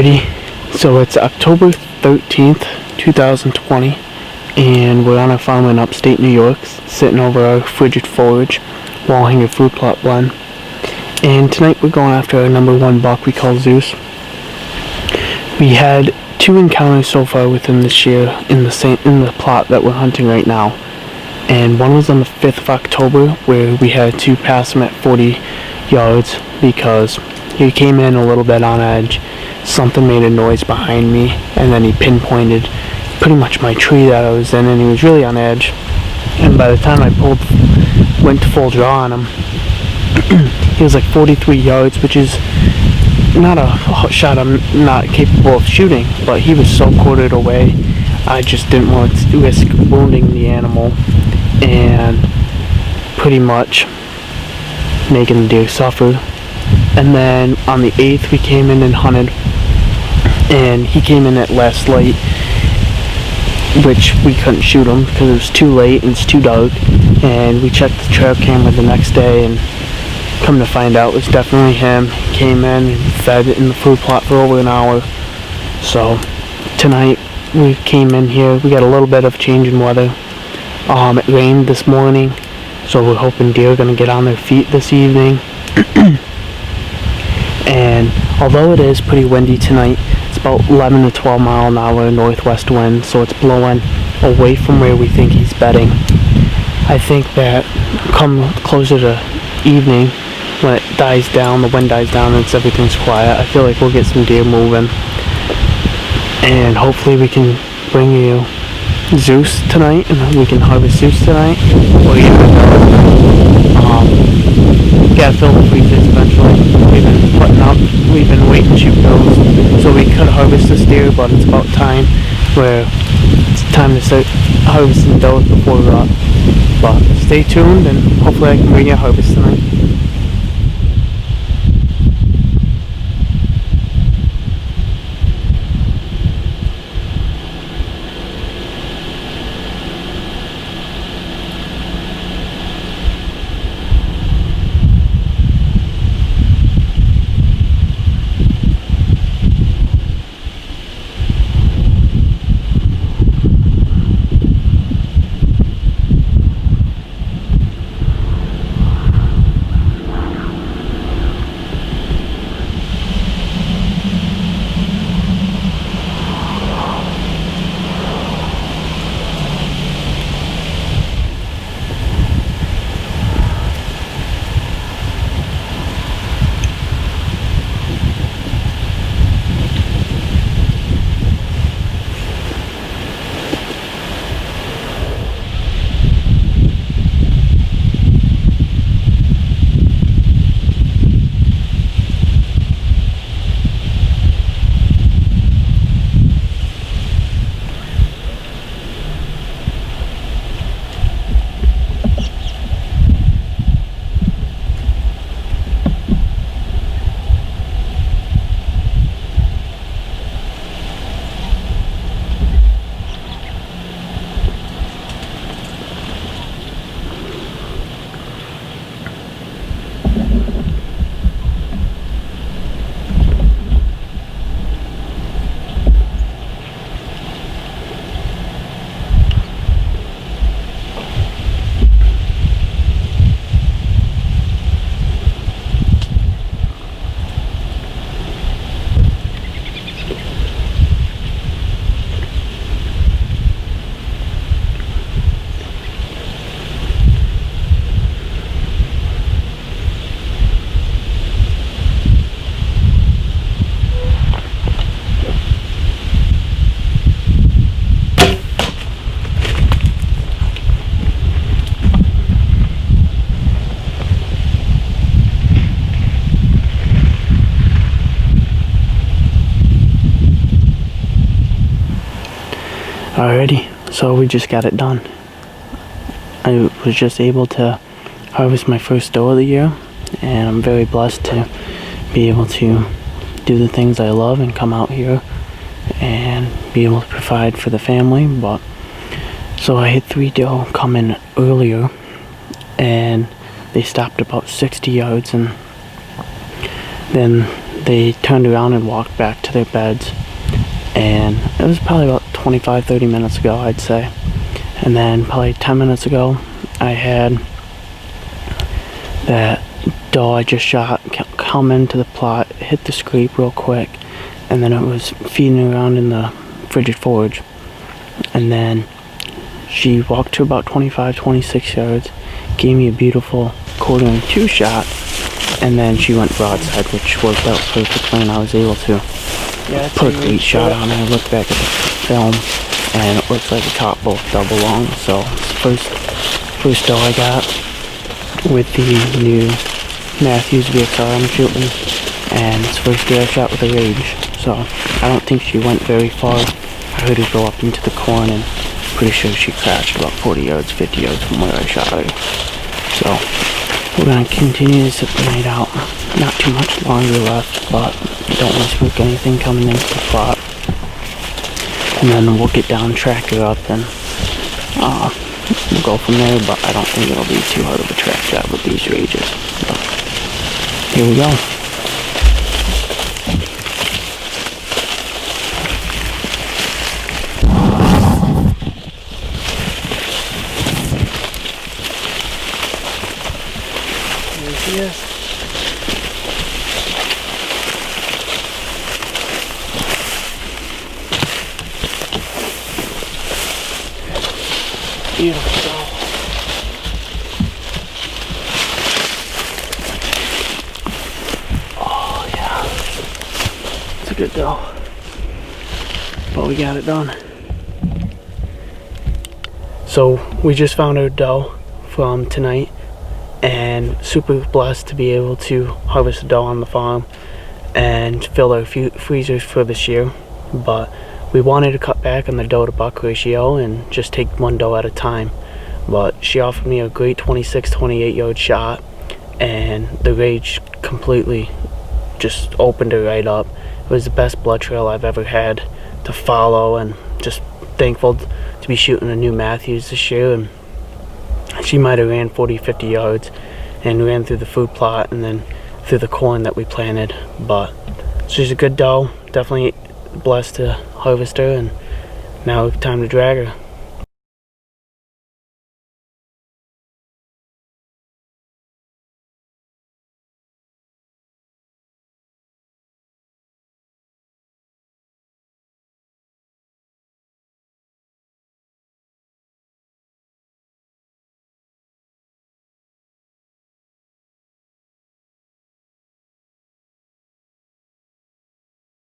Alrighty, so it's October 13th, 2020, and we're on a farm in upstate New York, sitting over our frigid forage, wall hanger food plot blend. And tonight we're going after our number one buck we call Zeus. We had 2 encounters so far within this year in the plot that we're hunting right now. And one was on the 5th of October, where we had to pass him at 40 yards because he came in a little bit on edge. Something made a noise behind me, and then he pinpointed pretty much my tree that I was in, and he was really on edge. And by the time I went to full draw on him, he was like 43 yards, which is not a shot I'm not capable of shooting, but he was so quartered away, I just didn't want to risk wounding the animal and pretty much making the deer suffer. And then on the 8th we came in and hunted, and he came in at last light, which we couldn't shoot him because it was too late and it's too dark. And we checked the trail camera the next day, and come to find out it was definitely him. He came in and fed in the food plot for over an hour. So tonight we came in here, we got a little bit of change in weather. It rained this morning, so we're hoping deer are going to get on their feet this evening. And although it is pretty windy tonight, it's about 11 to 12 mile an hour northwest wind, so it's blowing away from where we think he's bedding. I think that come closer to evening, when it dies down, the wind dies down and everything's quiet, I feel like we'll get some deer moving. And hopefully we can bring you Zeus tonight, and we can harvest Zeus tonight. Or gotta fill the freezers eventually. We've been waiting to shoot those, so we could harvest this deer, but it's about time where it's time to start harvesting those before we're up. But stay tuned, and hopefully I can bring you a harvest tonight. Alrighty, so we just got it done. I was just able to harvest my first doe of the year, and I'm very blessed to be able to do the things I love and come out here and be able to provide for the family. But so I had 3 doe come in earlier, and they stopped about 60 yards, and then they turned around and walked back to their beds, and it was probably about 25-30 minutes ago, I'd say. And then probably 10 minutes ago, I had that doe I just shot come into the plot, hit the scrape real quick, and then it was feeding around in the frigid forage. And then she walked to about 25-26 yards, gave me a beautiful 1/4-2 shot, and then she went broadside, which worked out perfectly, and I was able to put a great shot on her. I looked back at the film, and it looks like it caught both double long. So it's first doe I got with the new Matthews VXR I'm shooting, and it's first deer I shot with a Rage. So I don't think she went very far. I heard her go up into the corn, and pretty sure she crashed about 40 yards, 50 yards from where I shot her. So we're gonna continue to sit the night out. Not too much longer left, but don't want to spook anything coming into the plot. And then we'll get down, track her up, and we'll go from there. But I don't think it'll be too hard of a track job with these Rages. But here we go. Yes. Beautiful. Oh yeah, it's a good doe, but we got it done. So we just found our doe from tonight, and super blessed to be able to harvest a doe on the farm and fill our freezers for this year. But we wanted to cut back on the doe to buck ratio and just take one doe at a time. But she offered me a great 26-28 yard shot, and the Rage completely just opened her right up. It was the best blood trail I've ever had to follow, and just thankful to be shooting a new Matthews this year. And she might have ran 40-50 yards and ran through the food plot and then through the corn that we planted. But she's a good doe, definitely blessed to harvest her, and now time to drag her.